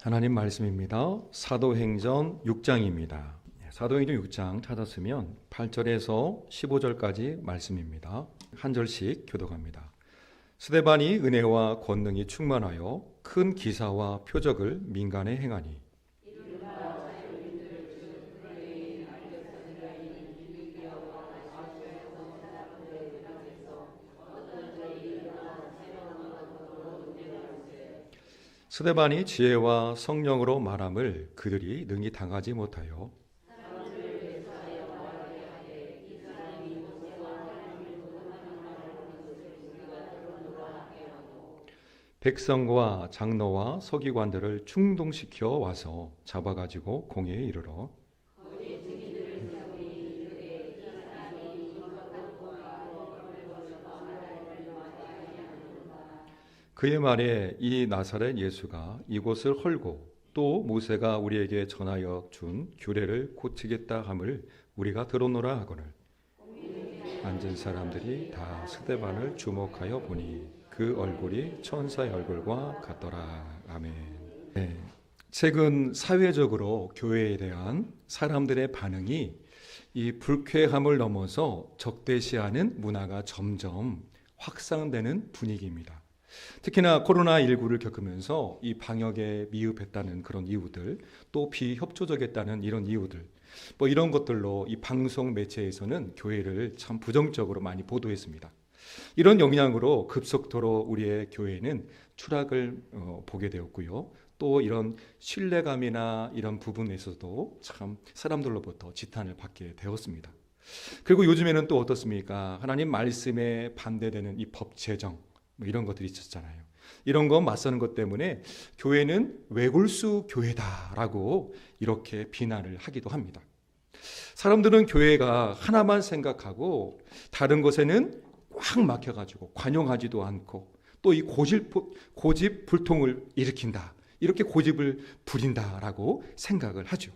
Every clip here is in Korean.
하나님 말씀입니다. 사도행전 6장입니다. 사도행전 6장 찾았으면 8절에서 15절까지 말씀입니다. 한 절씩 교독합니다. 스데반이 은혜와 권능이 충만하여 큰 기사와 표적을 민간에 행하니 스데반이 지혜와 성령으로 말함을 그들이 능히 당하지 못하여 백성과 장로와 서기관들을 충동시켜 와서 잡아가지고 공회에 이르러 그의 말에 이 나사렛 예수가 이곳을 헐고 또 모세가 우리에게 전하여 준 규례를 고치겠다 함을 우리가 들었노라 하거늘 앉은 사람들이 다 스데반을 주목하여 보니 그 얼굴이 천사의 얼굴과 같더라. 아멘. 네. 최근 사회적으로 교회에 대한 사람들의 반응이 이 불쾌함을 넘어서 적대시하는 문화가 점점 확산되는 분위기입니다. 특히나 코로나19를 겪으면서 이 방역에 미흡했다는 그런 이유들, 또 비협조적했다는 이런 이유들, 이런 것들로 이 방송 매체에서는 교회를 참 부정적으로 많이 보도했습니다. 이런 영향으로 급속도로 우리의 교회는 추락을 보게 되었고요. 또 이런 신뢰감이나 이런 부분에서도 참 사람들로부터 지탄을 받게 되었습니다. 그리고 요즘에는 또 어떻습니까? 하나님 말씀에 반대되는 이 법 제정, 이런 것들이 있었잖아요. 이런 거 맞서는 것 때문에 교회는 외골수 교회다라고 이렇게 비난을 하기도 합니다. 사람들은 교회가 하나만 생각하고 다른 것에는 꽉 막혀가지고 관용하지도 않고 또 이 고집 불통을 일으킨다, 이렇게 고집을 부린다라고 생각을 하죠.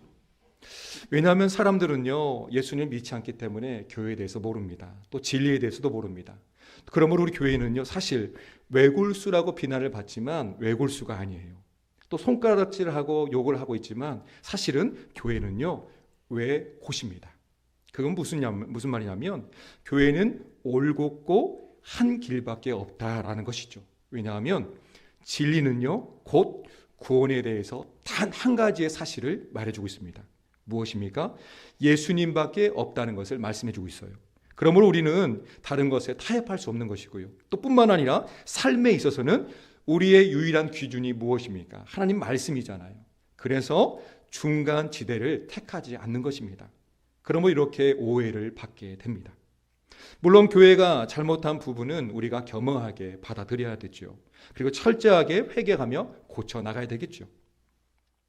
왜냐하면 사람들은요, 예수님을 믿지 않기 때문에 교회에 대해서 모릅니다. 또 진리에 대해서도 모릅니다. 그러므로 우리 교회는요, 사실 외골수라고 비난을 받지만 외골수가 아니에요. 또 손가락질을 하고 욕을 하고 있지만 사실은 교회는요, 외곳입니다. 그건 무슨 말이냐면 교회는 올곧고 한 길밖에 없다라는 것이죠. 왜냐하면 진리는요, 곧 구원에 대해서 단 한 가지의 사실을 말해주고 있습니다. 무엇입니까? 예수님밖에 없다는 것을 말씀해주고 있어요. 그러므로 우리는 다른 것에 타협할 수 없는 것이고요. 또 뿐만 아니라 삶에 있어서는 우리의 유일한 기준이 무엇입니까? 하나님 말씀이잖아요. 그래서 중간 지대를 택하지 않는 것입니다. 그러므로 이렇게 오해를 받게 됩니다. 물론 교회가 잘못한 부분은 우리가 겸허하게 받아들여야 되죠. 그리고 철저하게 회개하며 고쳐 나가야 되겠죠.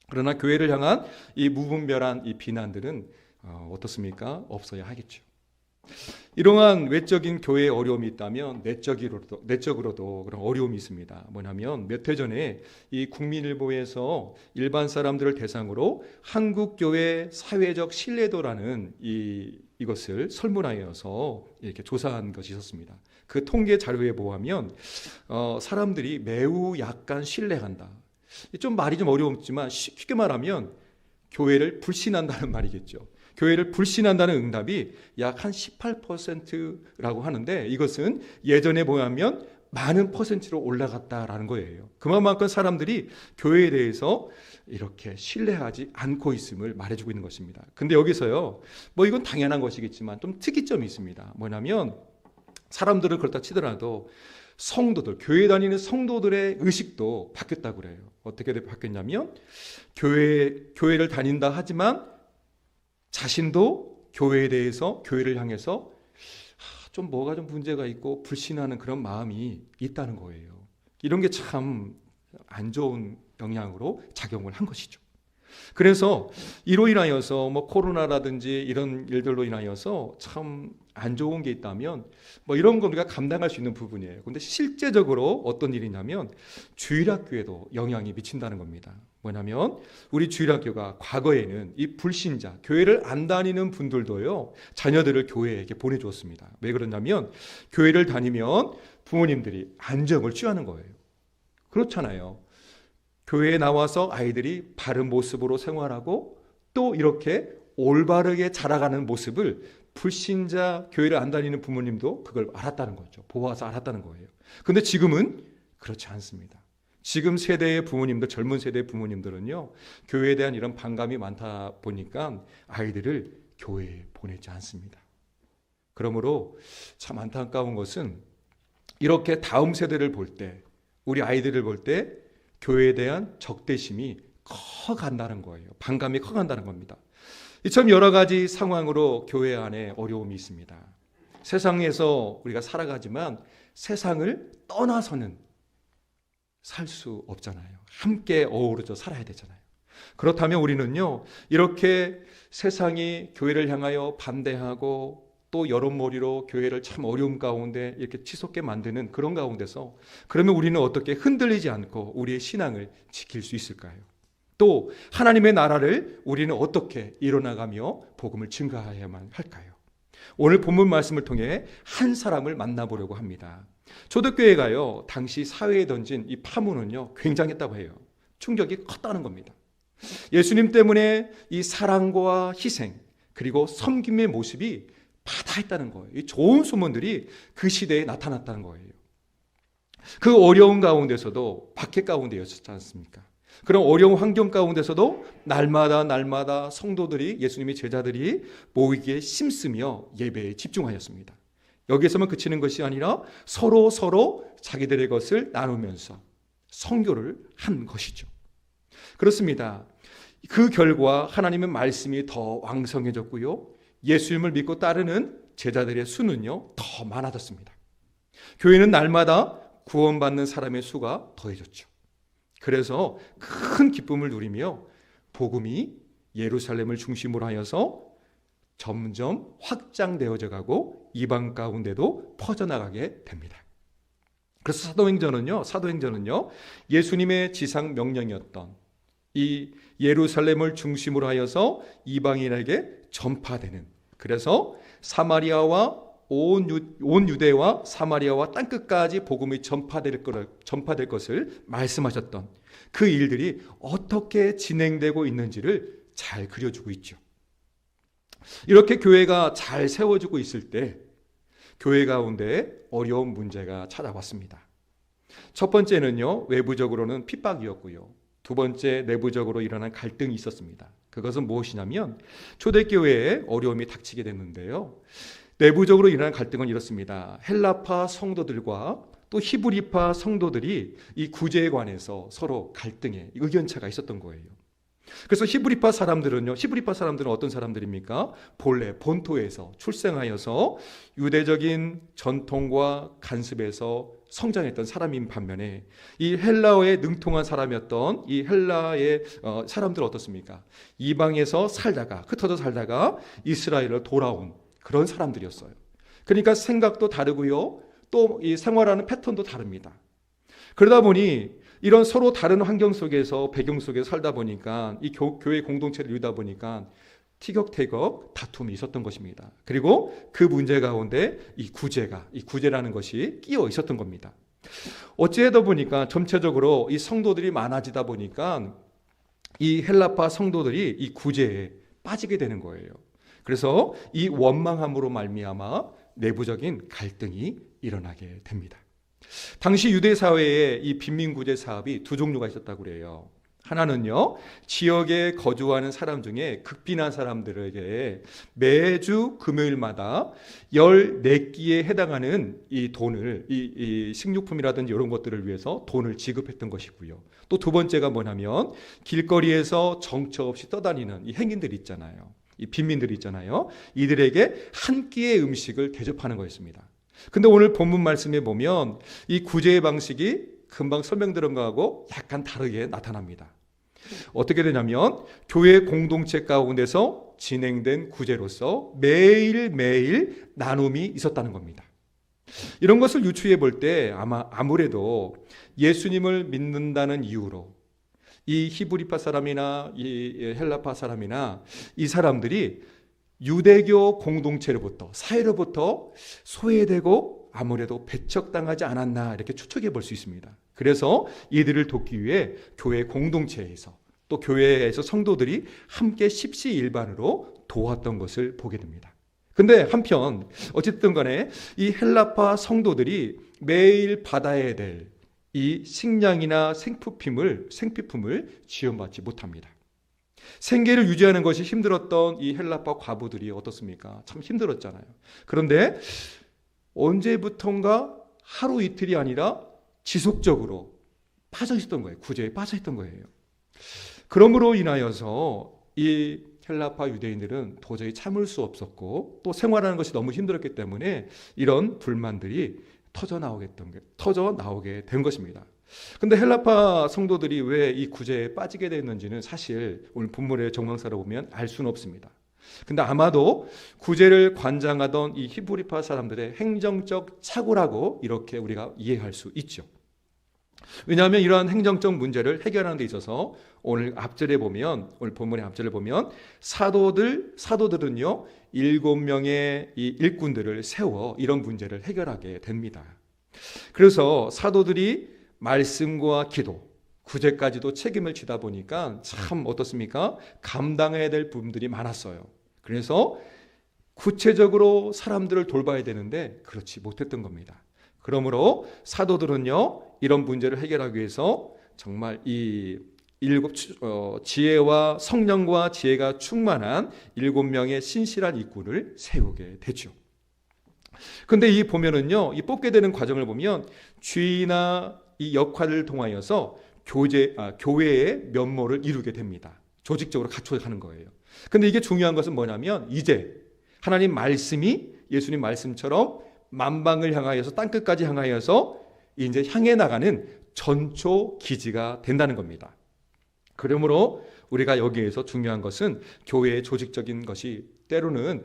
그러나 교회를 향한 이 무분별한 이 비난들은 어떻습니까? 없어야 하겠죠. 이러한 외적인 교회의 어려움이 있다면 내적으로도 그런 어려움이 있습니다. 뭐냐면 몇 해 전에 이 국민일보에서 일반 사람들을 대상으로 한국교회 사회적 신뢰도라는 이것을 설문하여서 이렇게 조사한 것이 있었습니다. 그 통계 자료에 보면 사람들이 매우 약간 신뢰한다. 좀 말이 좀 어려웠지만 쉽게 말하면 교회를 불신한다는 말이겠죠. 교회를 불신한다는 응답이 약 한 18%라고 하는데 이것은 예전에 보면 많은 퍼센트로 올라갔다라는 거예요. 그만큼 사람들이 교회에 대해서 이렇게 신뢰하지 않고 있음을 말해주고 있는 것입니다. 근데 여기서요, 이건 당연한 것이겠지만 좀 특이점이 있습니다. 뭐냐면 사람들을 그렇다 치더라도 성도들, 교회 다니는 성도들의 의식도 바뀌었다고 그래요. 어떻게 바뀌었냐면 교회를 다닌다 하지만 자신도 교회에 대해서, 교회를 향해서 좀 뭐가 좀 문제가 있고 불신하는 그런 마음이 있다는 거예요. 이런 게 참 안 좋은 영향으로 작용을 한 것이죠. 그래서 이로 인하여서 코로나라든지 이런 일들로 인하여서 참 안 좋은 게 있다면 이런 거 우리가 감당할 수 있는 부분이에요. 그런데 실제적으로 어떤 일이냐면 주일학교에도 영향이 미친다는 겁니다. 뭐냐면 우리 주일학교가 과거에는 이 불신자, 교회를 안 다니는 분들도요, 자녀들을 교회에게 보내주었습니다. 왜 그러냐면 교회를 다니면 부모님들이 안정을 취하는 거예요. 그렇잖아요. 교회에 나와서 아이들이 바른 모습으로 생활하고 또 이렇게 올바르게 자라가는 모습을 불신자 교회를 안 다니는 부모님도 그걸 알았다는 거죠. 보아서 알았다는 거예요. 근데 지금은 그렇지 않습니다. 지금 세대의 부모님들, 젊은 세대의 부모님들은요, 교회에 대한 이런 반감이 많다 보니까 아이들을 교회에 보내지 않습니다. 그러므로 참 안타까운 것은 이렇게 다음 세대를 볼 때, 우리 아이들을 볼 때 교회에 대한 적대심이 커간다는 거예요. 반감이 커간다는 겁니다. 이처럼 여러 가지 상황으로 교회 안에 어려움이 있습니다. 세상에서 우리가 살아가지만 세상을 떠나서는 살 수 없잖아요. 함께 어우러져 살아야 되잖아요. 그렇다면 우리는요, 이렇게 세상이 교회를 향하여 반대하고 또 여론몰이로 교회를 참 어려움 가운데 이렇게 치솟게 만드는 그런 가운데서 그러면 우리는 어떻게 흔들리지 않고 우리의 신앙을 지킬 수 있을까요? 또 하나님의 나라를 우리는 어떻게 이뤄나가며 복음을 증가해야만 할까요? 오늘 본문 말씀을 통해 한 사람을 만나보려고 합니다. 초대교회가요, 당시 사회에 던진 이 파문은요, 굉장했다고 해요. 충격이 컸다는 겁니다. 예수님 때문에 이 사랑과 희생 그리고 섬김의 모습이 바다했다는 거예요. 이 좋은 소문들이 그 시대에 나타났다는 거예요. 그 어려운 가운데서도 박해 가운데였지 않습니까? 그런 어려운 환경 가운데서도 날마다 성도들이, 예수님의 제자들이 모이기에 힘쓰며 예배에 집중하였습니다. 여기에서만 그치는 것이 아니라 서로 자기들의 것을 나누면서 선교를 한 것이죠. 그렇습니다. 그 결과 하나님의 말씀이 더 왕성해졌고요, 예수님을 믿고 따르는 제자들의 수는요, 더 많아졌습니다. 교회는 날마다 구원받는 사람의 수가 더해졌죠. 그래서 큰 기쁨을 누리며 복음이 예루살렘을 중심으로 하여서 점점 확장되어져 가고 이방 가운데도 퍼져나가게 됩니다. 그래서 사도행전은요, 예수님의 지상 명령이었던 이 예루살렘을 중심으로 하여서 이방인에게 전파되는, 그래서 사마리아와 온 유대와 사마리아와 땅끝까지 복음이 전파될 것을 말씀하셨던 그 일들이 어떻게 진행되고 있는지를 잘 그려주고 있죠. 이렇게 교회가 잘 세워지고 있을 때 교회 가운데 어려운 문제가 찾아왔습니다. 첫 번째는요, 외부적으로는 핍박이었고요. 두 번째, 내부적으로 일어난 갈등이 있었습니다. 그것은 무엇이냐면 초대교회에 어려움이 닥치게 됐는데요, 내부적으로 일어난 갈등은 이렇습니다. 헬라파 성도들과 또 히브리파 성도들이 이 구제에 관해서 서로 갈등의 의견차가 있었던 거예요. 그래서 히브리파 사람들은 어떤 사람들입니까? 본래 본토에서 출생하여서 유대적인 전통과 간습에서 성장했던 사람인 반면에 이 헬라어에 능통한 사람이었던 이 헬라의 사람들은 어떻습니까? 이방에서 흩어져 살다가 이스라엘로 돌아온 그런 사람들이었어요. 그러니까 생각도 다르고요, 또 이 생활하는 패턴도 다릅니다. 그러다 보니 이런 서로 다른 환경 속에서, 배경 속에서 살다 보니까 이 교회 공동체를 이루다 보니까 티격태격 다툼이 있었던 것입니다. 그리고 그 문제 가운데 이 구제라는 것이 끼어 있었던 겁니다. 어찌하다 보니까 전체적으로 이 성도들이 많아지다 보니까 이 헬라파 성도들이 이 구제에 빠지게 되는 거예요. 그래서 이 원망함으로 말미암아 내부적인 갈등이 일어나게 됩니다. 당시 유대 사회에 이 빈민구제 사업이 두 종류가 있었다고 그래요. 하나는요, 지역에 거주하는 사람 중에 극빈한 사람들에게 매주 금요일마다 14끼에 해당하는 이 돈을, 이 식료품이라든지 이런 것들을 위해서 돈을 지급했던 것이고요. 또 두 번째가 뭐냐면 길거리에서 정처 없이 떠다니는 이 행인들 있잖아요. 이 빈민들이 있잖아요. 이들에게 한 끼의 음식을 대접하는 거였습니다. 근데 오늘 본문 말씀에 보면 이 구제의 방식이 금방 설명드린 거하고 약간 다르게 나타납니다. 어떻게 되냐면 교회 공동체 가운데서 진행된 구제로서 매일매일 나눔이 있었다는 겁니다. 이런 것을 유추해 볼 때 아무래도 예수님을 믿는다는 이유로 이 히브리파 사람이나 이 헬라파 사람이나 이 사람들이 유대교 공동체로부터, 사회로부터 소외되고 아무래도 배척당하지 않았나 이렇게 추측해 볼 수 있습니다. 그래서 이들을 돕기 위해 교회 공동체에서 또 교회에서 성도들이 함께 십시일반으로 도왔던 것을 보게 됩니다. 근데 한편 어쨌든 간에 이 헬라파 성도들이 매일 받아야 될 이 식량이나 생필품을 지원받지 못합니다. 생계를 유지하는 것이 힘들었던 이 헬라파 과부들이 어떻습니까? 참 힘들었잖아요. 그런데 언제부턴가 하루 이틀이 아니라 지속적으로 빠져 있었던 거예요. 구제에 빠져 있던 거예요. 그러므로 인하여서 이 헬라파 유대인들은 도저히 참을 수 없었고 또 생활하는 것이 너무 힘들었기 때문에 이런 불만들이 터져 나오게 된 것입니다. 근데 헬라파 성도들이 왜 이 구제에 빠지게 됐는지는 사실 오늘 본문의 정황사를 보면 알 수는 없습니다. 근데 아마도 구제를 관장하던 이 히브리파 사람들의 행정적 착오라고 이렇게 우리가 이해할 수 있죠. 왜냐하면 이러한 행정적 문제를 해결하는 데 있어서 오늘 본문의 앞절을 보면 사도들은요 7명의 이 일꾼들을 세워 이런 문제를 해결하게 됩니다. 그래서 사도들이 말씀과 기도, 구제까지도 책임을 지다 보니까 참 어떻습니까? 감당해야 될 부분들이 많았어요. 그래서 구체적으로 사람들을 돌봐야 되는데 그렇지 못했던 겁니다. 그러므로 사도들은요 이런 문제를 해결하기 위해서 정말 이 지혜와 성령과 지혜가 충만한 7명의 신실한 일꾼을 세우게 되죠. 근데 이 보면은요 이 뽑게 되는 과정을 보면 주의나 이 역할을 통하여서 교회의 면모를 이루게 됩니다. 조직적으로 갖춰가는 거예요. 근데 이게 중요한 것은 뭐냐면 이제 하나님 말씀이 예수님 말씀처럼 만방을 향하여서 땅끝까지 향하여서 이제 향해 나가는 전초 기지가 된다는 겁니다. 그러므로 우리가 여기에서 중요한 것은 교회의 조직적인 것이 때로는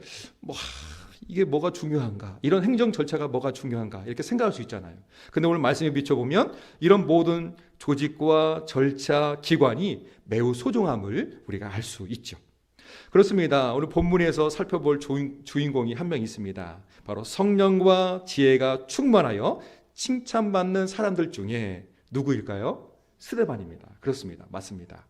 이게 뭐가 중요한가? 이런 행정 절차가 뭐가 중요한가? 이렇게 생각할 수 있잖아요. 근데 오늘 말씀에 비춰보면 이런 모든 조직과 절차, 기관이 매우 소중함을 우리가 알 수 있죠. 그렇습니다. 오늘 본문에서 살펴볼 주인공이 한 명 있습니다. 바로 성령과 지혜가 충만하여 칭찬받는 사람들 중에 누구일까요? 스데반입니다. 그렇습니다. 맞습니다.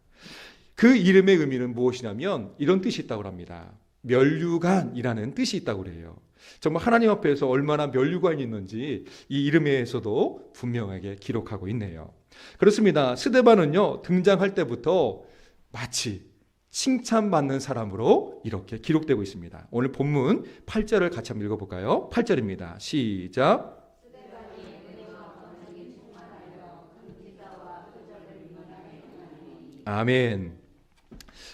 그 이름의 의미는 무엇이냐면 이런 뜻이 있다고 합니다. 면류관이라는 뜻이 있다고 그래요. 정말 하나님 앞에서 얼마나 면류관이 있는지 이 이름에서도 분명하게 기록하고 있네요. 그렇습니다. 스데반은요 등장할 때부터 마치 칭찬받는 사람으로 이렇게 기록되고 있습니다. 오늘 본문 8절을 같이 한번 읽어볼까요? 8절입니다. 시작. 아멘.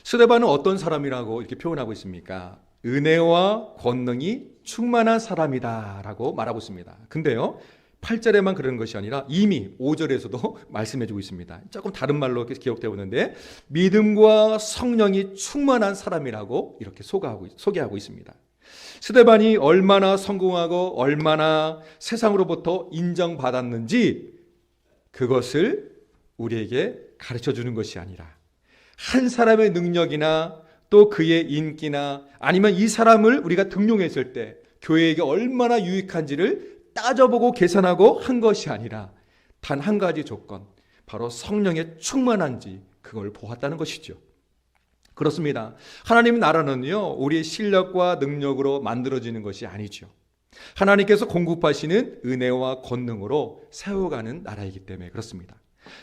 스데반은 어떤 사람이라고 이렇게 표현하고 있습니까? 은혜와 권능이 충만한 사람이다 라고 말하고 있습니다. 근데요 8절에만 그런 것이 아니라 이미 5절에서도 말씀해주고 있습니다. 조금 다른 말로 기록되어 있는데 믿음과 성령이 충만한 사람이라고 이렇게 소개하고 있습니다. 스데반이 얼마나 성공하고 얼마나 세상으로부터 인정받았는지 그것을 우리에게 가르쳐주는 것이 아니라 한 사람의 능력이나 또 그의 인기나 아니면 이 사람을 우리가 등용했을 때 교회에게 얼마나 유익한지를 따져보고 계산하고 한 것이 아니라 단 한 가지 조건, 바로 성령의 충만한지 그걸 보았다는 것이죠. 그렇습니다. 하나님 나라는요 우리의 실력과 능력으로 만들어지는 것이 아니죠. 하나님께서 공급하시는 은혜와 권능으로 세워가는 나라이기 때문에 그렇습니다.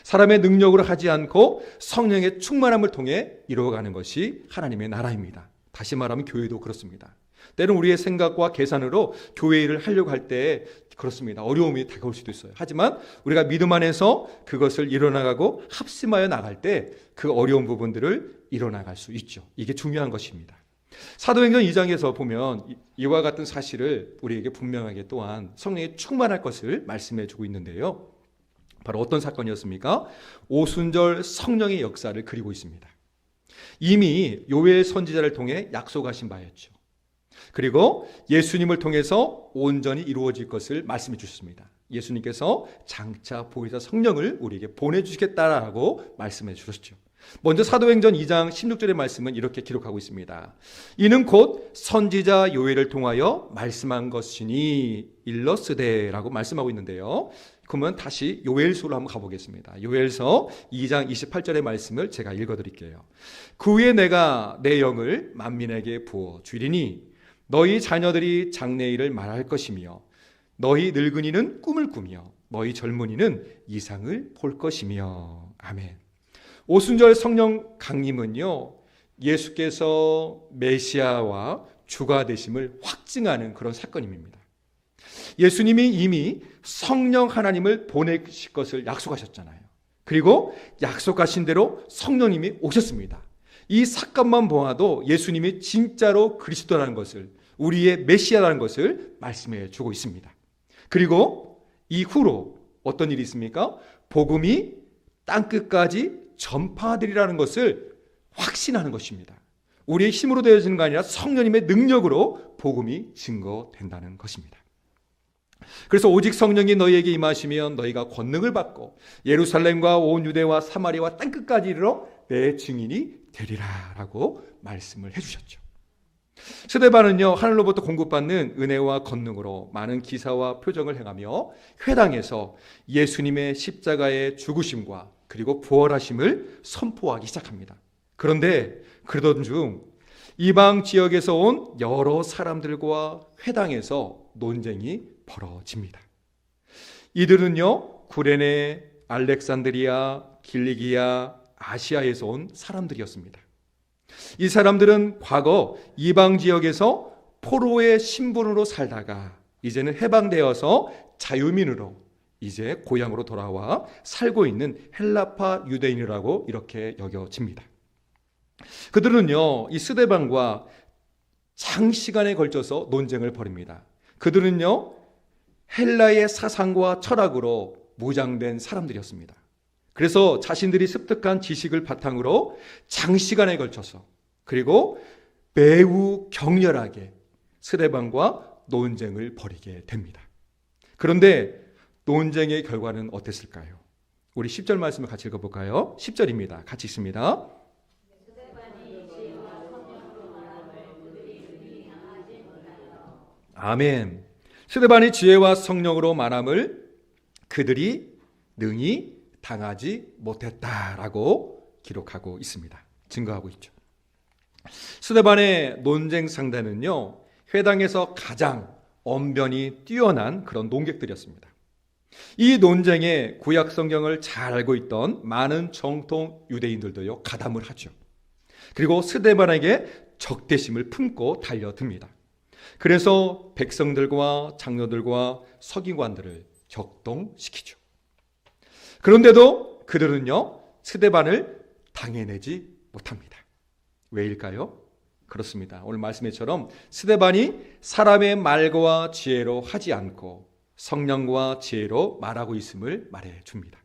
사람의 능력으로 하지 않고 성령의 충만함을 통해 이루어가는 것이 하나님의 나라입니다. 다시 말하면 교회도 그렇습니다. 때론 우리의 생각과 계산으로 교회 일을 하려고 할 때 그렇습니다. 어려움이 다가올 수도 있어요. 하지만 우리가 믿음 안에서 그것을 이뤄나가고 합심하여 나갈 때 그 어려운 부분들을 이뤄나갈 수 있죠. 이게 중요한 것입니다. 사도행전 2장에서 보면 이와 같은 사실을 우리에게 분명하게 또한 성령이 충만할 것을 말씀해 주고 있는데요. 바로 어떤 사건이었습니까? 오순절 성령의 역사를 그리고 있습니다. 이미 요엘 선지자를 통해 약속하신 바였죠. 그리고 예수님을 통해서 온전히 이루어질 것을 말씀해 주셨습니다. 예수님께서 장차 보혜사 성령을 우리에게 보내주시겠다라고 말씀해 주셨죠. 먼저 사도행전 2장 16절의 말씀은 이렇게 기록하고 있습니다. 이는 곧 선지자 요엘을 통하여 말씀한 것이니 일러스되라고 말씀하고 있는데요. 그러면 다시 요엘서로 한번 가보겠습니다. 요엘서 2장 28절의 말씀을 제가 읽어드릴게요. 그 후에 내가 내 영을 만민에게 부어 주리니 너희 자녀들이 장래일을 말할 것이며 너희 늙은이는 꿈을 꾸며 너희 젊은이는 이상을 볼 것이며. 아멘. 오순절 성령 강림은요, 예수께서 메시아와 주가 되심을 확증하는 그런 사건입니다. 예수님이 이미 성령 하나님을 보내실 것을 약속하셨잖아요. 그리고 약속하신 대로 성령님이 오셨습니다. 이 사건만 보아도 예수님이 진짜로 그리스도라는 것을, 우리의 메시아라는 것을 말씀해 주고 있습니다. 그리고 이후로 어떤 일이 있습니까? 복음이 땅끝까지 전파되리라는 것을 확신하는 것입니다. 우리의 힘으로 되어지는 거 아니라 성령님의 능력으로 복음이 증거된다는 것입니다. 그래서 오직 성령이 너희에게 임하시면 너희가 권능을 받고 예루살렘과 온 유대와 사마리아와 땅끝까지 이르러 내 증인이 되리라 라고 말씀을 해주셨죠. 스데반은요, 하늘로부터 공급받는 은혜와 권능으로 많은 기사와 표적을 행하며 회당에서 예수님의 십자가의 죽으심과 그리고 부활하심을 선포하기 시작합니다. 그런데 그러던 중 이방 지역에서 온 여러 사람들과 회당에서 논쟁이 벌어집니다. 이들은요, 구레네, 알렉산드리아, 길리기아, 아시아에서 온 사람들이었습니다. 이 사람들은 과거 이방 지역에서 포로의 신분으로 살다가 이제는 해방되어서 자유민으로 이제 고향으로 돌아와 살고 있는 헬라파 유대인이라고 이렇게 여겨집니다. 그들은요, 이 스데반과 장시간에 걸쳐서 논쟁을 벌입니다. 그들은요, 헬라의 사상과 철학으로 무장된 사람들이었습니다. 그래서 자신들이 습득한 지식을 바탕으로 장시간에 걸쳐서 그리고 매우 격렬하게 스데반과 논쟁을 벌이게 됩니다. 그런데 논쟁의 결과는 어땠을까요? 우리 10절 말씀을 같이 읽어볼까요? 10절입니다. 같이 읽습니다. 아멘. 스데반이 지혜와 성령으로 말함을 그들이 능히 당하지 못했다라고 기록하고 있습니다. 증거하고 있죠. 스데반의 논쟁 상대는요, 회당에서 가장 언변이 뛰어난 그런 논객들이었습니다. 이 논쟁에 구약 성경을 잘 알고 있던 많은 정통 유대인들도요, 가담을 하죠. 그리고 스데반에게 적대심을 품고 달려듭니다. 그래서 백성들과 장로들과 서기관들을 격동시키죠. 그런데도 그들은요, 스데반을 당해내지 못합니다. 왜일까요? 그렇습니다. 오늘 말씀처럼 스데반이 사람의 말과 지혜로 하지 않고 성령과 지혜로 말하고 있음을 말해줍니다.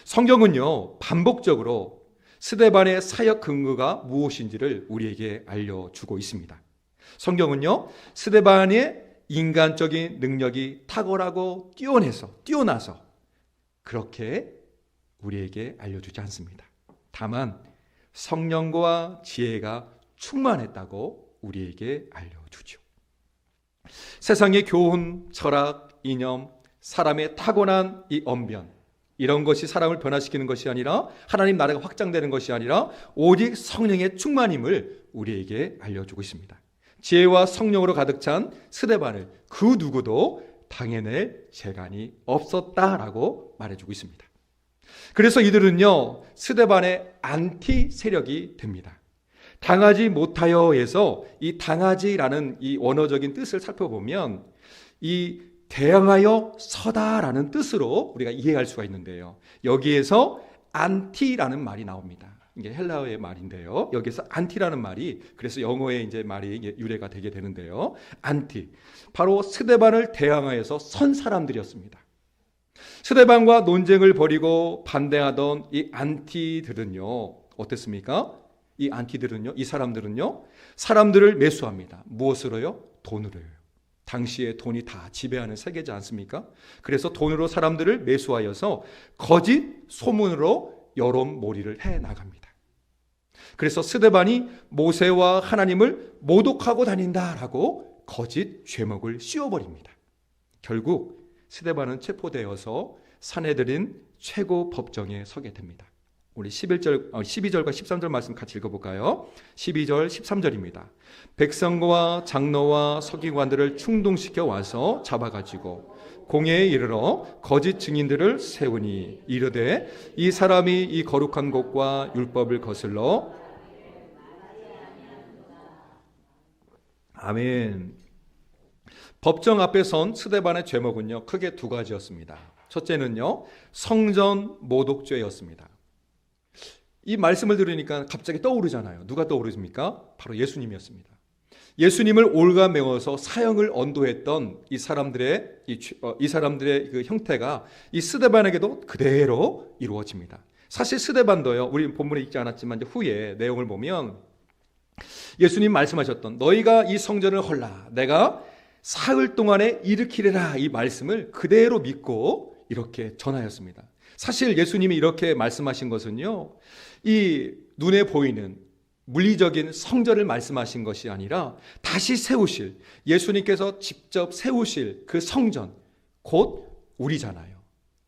성경은요, 반복적으로 스데반의 사역 근거가 무엇인지를 우리에게 알려주고 있습니다. 성경은요, 스데반의 인간적인 능력이 탁월하고 뛰어나서 그렇게 우리에게 알려주지 않습니다. 다만 성령과 지혜가 충만했다고 우리에게 알려주죠. 세상의 교훈, 철학, 이념, 사람의 타고난 이 언변, 이런 것이 사람을 변화시키는 것이 아니라 하나님 나라가 확장되는 것이 아니라 오직 성령의 충만임을 우리에게 알려주고 있습니다. 지혜와 성령으로 가득 찬 스데반을 그 누구도 당해낼 재간이 없었다라고 말해주고 있습니다. 그래서 이들은요, 스데반의 안티 세력이 됩니다. 당하지 못하여에서 이 당하지라는 이 원어적인 뜻을 살펴보면 이 대항하여 서다라는 뜻으로 우리가 이해할 수가 있는데요. 여기에서 안티라는 말이 나옵니다. 이게 헬라어의 말인데요. 여기서 안티라는 말이 그래서 영어의 이제 말이 유래가 되게 되는데요. 안티. 바로 스데반을 대항하여서 선 사람들이었습니다. 스데반과 논쟁을 벌이고 반대하던 이 안티들은요, 어땠습니까? 이 안티들은요, 이 사람들은요, 사람들을 매수합니다. 무엇으로요? 돈으로요. 당시에 돈이 다 지배하는 세계지 않습니까? 그래서 돈으로 사람들을 매수하여서 거짓 소문으로 여론몰이를 해 나갑니다. 그래서 스데반이 모세와 하나님을 모독하고 다닌다라고 거짓 죄목을 씌워버립니다. 결국 스데반은 체포되어서 산헤드린 최고 법정에 서게 됩니다. 우리 12절과 13절 말씀 같이 읽어볼까요? 12절 13절입니다. 백성과 장로와 서기관들을 충동시켜 와서 잡아가지고 공회에 이르러 거짓 증인들을 세우니 이르되 이 사람이 이 거룩한 곳과 율법을 거슬러. 아멘. 법정 앞에 선 스데반의 죄목은요, 크게 두 가지였습니다. 첫째는요, 성전 모독죄였습니다. 이 말씀을 들으니까 갑자기 떠오르잖아요. 누가 떠오르십니까? 바로 예수님이었습니다. 예수님을 올가매어서 사형을 언도했던 이 사람들의 그 형태가 이 스데반에게도 그대로 이루어집니다. 사실 스데반도요, 우리 본문에 읽지 않았지만 이제 후에 내용을 보면 예수님 말씀하셨던 너희가 이 성전을 헐라 내가 사흘 동안에 일으키리라 이 말씀을 그대로 믿고 이렇게 전하였습니다. 사실 예수님이 이렇게 말씀하신 것은요, 이 눈에 보이는 물리적인 성전을 말씀하신 것이 아니라 다시 세우실, 예수님께서 직접 세우실 그 성전, 곧 우리잖아요.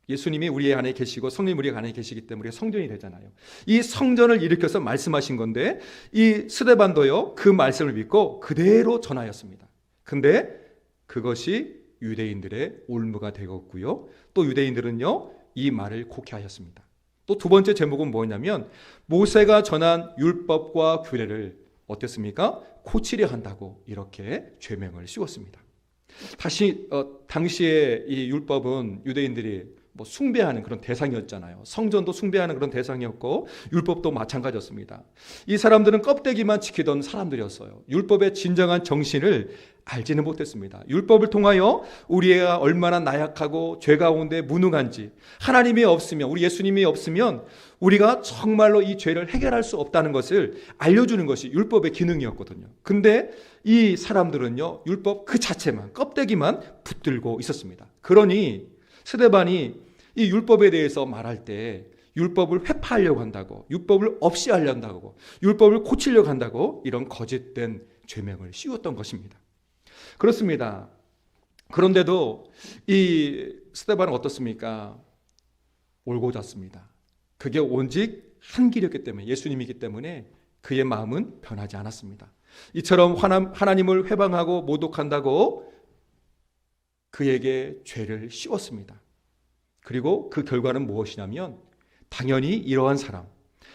예수님이 우리 안에 계시고 성령 우리 안에 계시기 때문에 성전이 되잖아요. 이 성전을 일으켜서 말씀하신 건데 이 스데반도요, 그 말씀을 믿고 그대로 전하였습니다. 근데 그것이 유대인들의 올무가 되었고요, 또 유대인들은요 이 말을 곡해하였습니다. 또 두 번째 제목은 뭐냐면 모세가 전한 율법과 규례를 어땠습니까? 고치려 한다고 이렇게 죄명을 씌웠습니다. 당시에 이 율법은 유대인들이 숭배하는 그런 대상이었잖아요. 성전도 숭배하는 그런 대상이었고 율법도 마찬가지였습니다. 이 사람들은 껍데기만 지키던 사람들이었어요. 율법의 진정한 정신을 알지는 못했습니다. 율법을 통하여 우리가 얼마나 나약하고 죄 가운데 무능한지, 하나님이 없으면, 우리 예수님이 없으면 우리가 정말로 이 죄를 해결할 수 없다는 것을 알려주는 것이 율법의 기능이었거든요. 근데 이 사람들은요, 율법 그 자체만, 껍데기만 붙들고 있었습니다. 그러니 스데반이 이 율법에 대해서 말할 때 율법을 회파하려고 한다고, 율법을 없이 하려고, 율법을 고치려고 한다고 이런 거짓된 죄명을 씌웠던 것입니다. 그렇습니다. 그런데도 이 스데반은 어떻습니까? 올고졌습니다. 그게 오직 한 길이었기 때문에, 예수님이기 때문에 그의 마음은 변하지 않았습니다. 이처럼 하나님을 회방하고 모독한다고 그에게 죄를 씌웠습니다. 그리고 그 결과는 무엇이냐면 당연히 이러한 사람,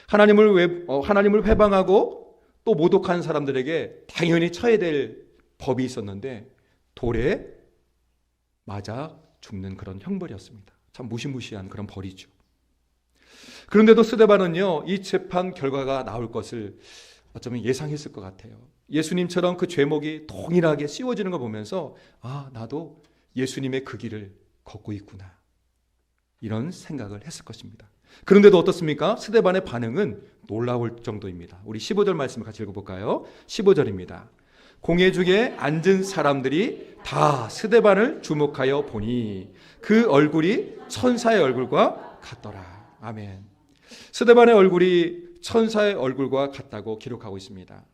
하나님을 회방하고 또 모독한 사람들에게 당연히 처해야 될 법이 있었는데 돌에 맞아 죽는 그런 형벌이었습니다. 참 무시무시한 그런 벌이죠. 그런데도 스데반은요, 이 재판 결과가 나올 것을 어쩌면 예상했을 것 같아요. 예수님처럼 그 죄목이 동일하게 씌워지는 걸 보면서 나도 예수님의 그 길을 걷고 있구나, 이런 생각을 했을 것입니다. 그런데도 어떻습니까? 스데반의 반응은 놀라울 정도입니다. 우리 15절 말씀을 같이 읽어볼까요? 15절입니다. 공회 중에 앉은 사람들이 다 스데반을 주목하여 보니 그 얼굴이 천사의 얼굴과 같더라. 아멘. 스데반의 얼굴이 천사의 얼굴과 같다고 기록하고 있습니다.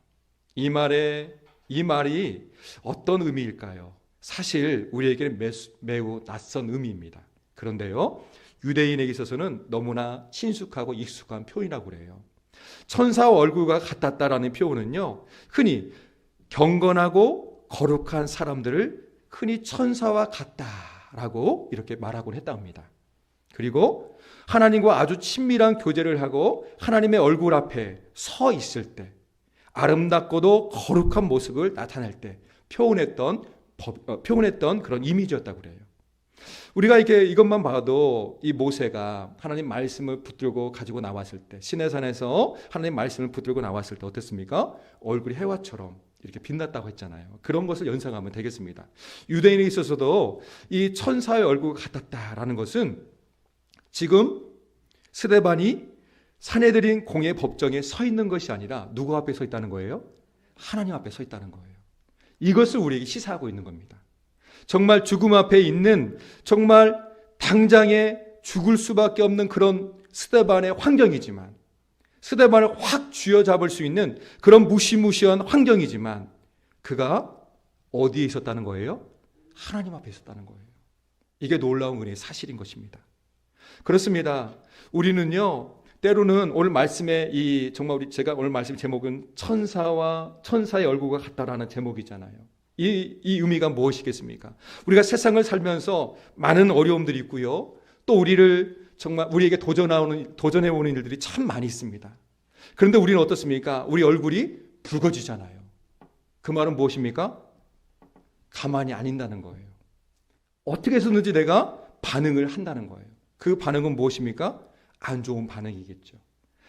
이 말이 어떤 의미일까요? 사실 우리에게는 매우 낯선 의미입니다. 그런데요, 유대인에게 있어서는 너무나 친숙하고 익숙한 표현이라고 그래요. 천사와 얼굴과 같았다라는 표현은요, 흔히 경건하고 거룩한 사람들을 흔히 천사와 같다라고 이렇게 말하곤 했다고 합니다. 그리고 하나님과 아주 친밀한 교제를 하고 하나님의 얼굴 앞에 서 있을 때 아름답고도 거룩한 모습을 나타낼 때 표현했던 그런 이미지였다고 그래요. 우리가 이것만 봐도 이 모세가 하나님 말씀을 붙들고 가지고 나왔을 때, 시내산에서 하나님 말씀을 붙들고 나왔을 때 어땠습니까? 얼굴이 해와처럼 이렇게 빛났다고 했잖아요. 그런 것을 연상하면 되겠습니다. 유대인에 있어서도 이 천사의 얼굴 같았다라는 것은 지금 스데반이 산헤드린 공회 법정에 서 있는 것이 아니라 누구 앞에 서 있다는 거예요? 하나님 앞에 서 있다는 거예요. 이것을 우리에게 시사하고 있는 겁니다. 정말 죽음 앞에 있는, 정말 당장에 죽을 수밖에 없는 그런 스데반의 환경이지만 스데반을 확 쥐어잡을 수 있는 그런 무시무시한 환경이지만 그가 어디에 있었다는 거예요? 하나님 앞에 있었다는 거예요. 이게 놀라운 은혜의 사실인 것입니다. 그렇습니다. 우리는요, 때로는 오늘 말씀에 정말 제가 오늘 말씀 제목은 천사의 얼굴과 같다라는 제목이잖아요. 이 의미가 무엇이겠습니까? 우리가 세상을 살면서 많은 어려움들이 있고요. 또 우리에게 도전해 오는 일들이 참 많이 있습니다. 그런데 우리는 어떻습니까? 우리 얼굴이 붉어지잖아요. 그 말은 무엇입니까? 가만히 안 있다는 거예요. 어떻게 해서든지 내가 반응을 한다는 거예요. 그 반응은 무엇입니까? 안 좋은 반응이겠죠.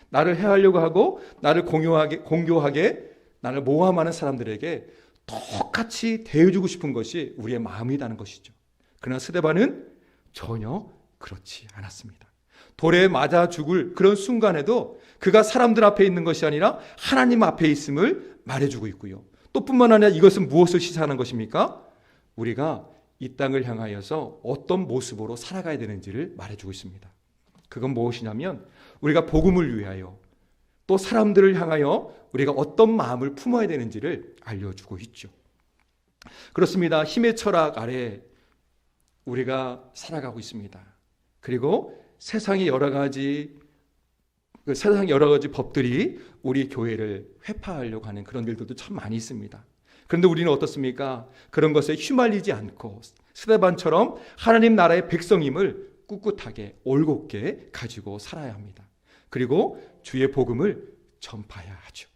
나를 해하려고 하고 나를 공교하게 나를 모함하는 사람들에게 똑같이 대해주고 싶은 것이 우리의 마음이라는 것이죠. 그러나 스데반은 전혀 그렇지 않았습니다. 돌에 맞아 죽을 그런 순간에도 그가 사람들 앞에 있는 것이 아니라 하나님 앞에 있음을 말해주고 있고요. 또 뿐만 아니라 이것은 무엇을 시사하는 것입니까? 우리가 이 땅을 향하여서 어떤 모습으로 살아가야 되는지를 말해주고 있습니다. 그건 무엇이냐면 우리가 복음을 위하여 또 사람들을 향하여 우리가 어떤 마음을 품어야 되는지를 알려주고 있죠. 그렇습니다. 힘의 철학 아래 우리가 살아가고 있습니다. 그리고 세상의 여러 가지 법들이 우리 교회를 회파하려고 하는 그런 일들도 참 많이 있습니다. 그런데 우리는 어떻습니까? 그런 것에 휘말리지 않고 스데반처럼 하나님 나라의 백성임을 꿋꿋하게 올곧게 가지고 살아야 합니다. 그리고 주의 복음을 전파해야 하죠.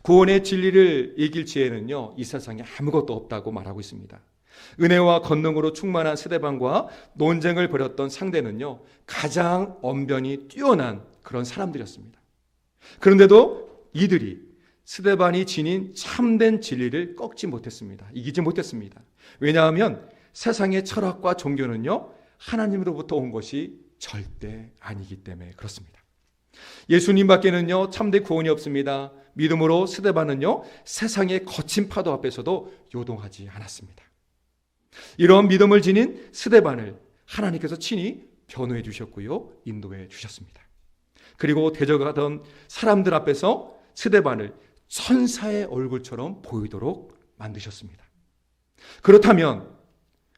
구원의 진리를 이길 지혜는요, 이 세상에 아무것도 없다고 말하고 있습니다. 은혜와 권능으로 충만한 스데반과 논쟁을 벌였던 상대는요, 가장 언변이 뛰어난 그런 사람들이었습니다. 그런데도 이들이 스데반이 지닌 참된 진리를 꺾지 못했습니다. 이기지 못했습니다. 왜냐하면 세상의 철학과 종교는요, 하나님으로부터 온 것이 절대 아니기 때문에 그렇습니다. 예수님밖에는요, 참된 구원이 없습니다. 믿음으로 스데반은요, 세상의 거친 파도 앞에서도 요동하지 않았습니다. 이런 믿음을 지닌 스데반을 하나님께서 친히 변호해 주셨고요, 인도해 주셨습니다. 그리고 대적하던 사람들 앞에서 스데반을 천사의 얼굴처럼 보이도록 만드셨습니다. 그렇다면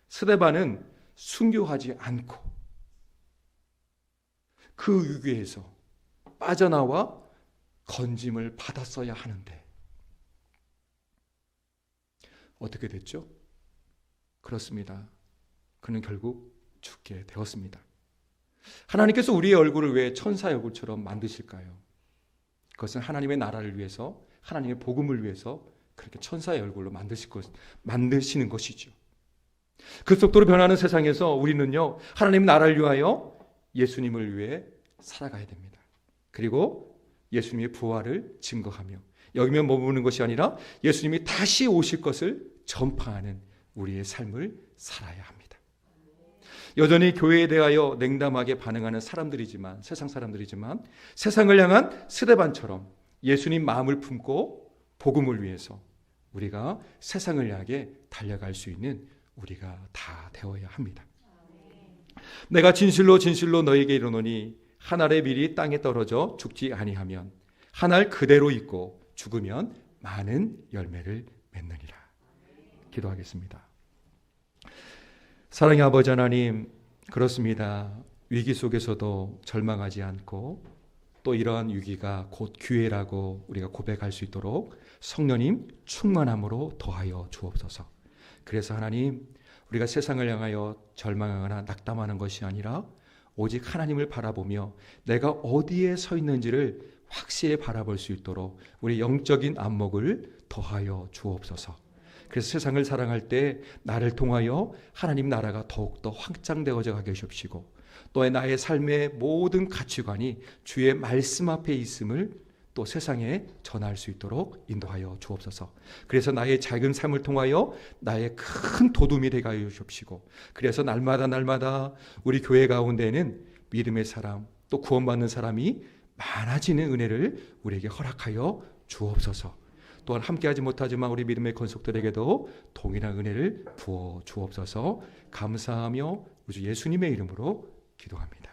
스데반은 순교하지 않고 그 위기에서 빠져나와 건짐을 받았어야 하는데 어떻게 됐죠? 그렇습니다. 그는 결국 죽게 되었습니다. 하나님께서 우리의 얼굴을 왜 천사의 얼굴처럼 만드실까요? 그것은 하나님의 나라를 위해서, 하나님의 복음을 위해서 그렇게 천사의 얼굴로 만드시는 것이죠. 그 속도로 변하는 세상에서 우리는요, 하나님 나라를 위하여 예수님을 위해 살아가야 됩니다. 그리고 예수님의 부활을 증거하며 여기면 머무는 것이 아니라 예수님이 다시 오실 것을 전파하는 우리의 삶을 살아야 합니다. 여전히 교회에 대하여 냉담하게 반응하는 사람들이지만, 세상 사람들이지만, 세상을 향한 스데반처럼 예수님 마음을 품고 복음을 위해서 우리가 세상을 향해 달려갈 수 있는 우리가 다 되어야 합니다. 내가 진실로 진실로 너에게 이르노니 한 알의 밀이 땅에 떨어져 죽지 아니하면 한 알 그대로 있고 죽으면 많은 열매를 맺느니라. 기도하겠습니다. 사랑의 아버지 하나님, 그렇습니다. 위기 속에서도 절망하지 않고 또 이러한 위기가 곧 기회라고 우리가 고백할 수 있도록 성령님 충만함으로 더하여 주옵소서. 그래서 하나님, 우리가 세상을 향하여 절망하거나 낙담하는 것이 아니라 오직 하나님을 바라보며 내가 어디에 서 있는지를 확실히 바라볼 수 있도록 우리 영적인 안목을 더하여 주옵소서. 그래서 세상을 사랑할 때 나를 통하여 하나님 나라가 더욱더 확장되어져 가게 하시옵시고 또 나의 삶의 모든 가치관이 주의 말씀 앞에 있음을 또 세상에 전할 수 있도록 인도하여 주옵소서. 그래서 나의 작은 삶을 통하여 나의 큰 도둠이 되게 하여 주옵시고 그래서 날마다 우리 교회 가운데에는 믿음의 사람 또 구원받는 사람이 많아지는 은혜를 우리에게 허락하여 주옵소서. 또한 함께하지 못하지만 우리 믿음의 권속들에게도 동일한 은혜를 부어 주옵소서. 감사하며 우리 예수님의 이름으로 기도합니다.